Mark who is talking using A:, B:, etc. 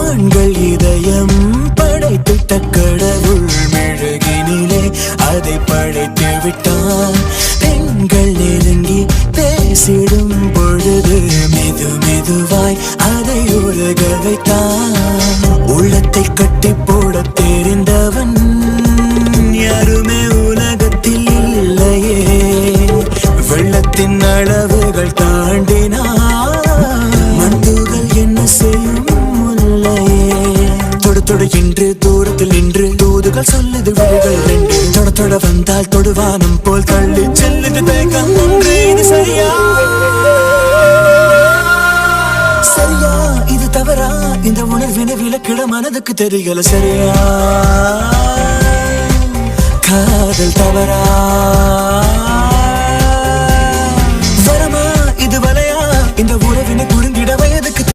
A: ஆண்கள் இதயம் படைத்திட்ட கடவுள் மெழுகினிலே அதை படைத்து விட்டார். பெண்கள் நெருங்கி பேசிடும் பொழுது மெது மெதுவாய் அதை உலக வைத்தார். உள்ளத்தை கட்டி போட தெரிந்தவன் யாருமே உலகத்தில் இல்லையே. வெள்ளத்தின் அளவுகள் தாண்டினார் மண்டுகள் என்ன செய்யும் முல்லையே. தொடு தொடு என்று தூரத்தில் நின்று தூதுகள் சொல்லுது விழிகள் ரெண்டு. தொட தொட வந்தால் தொடுவானம் போல் தள்ளி செல்லுது தேக்கம் ஒன்று. இது சரியா சரியா இது தவறா? இந்த உணர்வினை விளக்கிட மனதுக்கு தெரியல சரியா. காதல் தவறா வரமா இது வலையா? இந்த உறவினை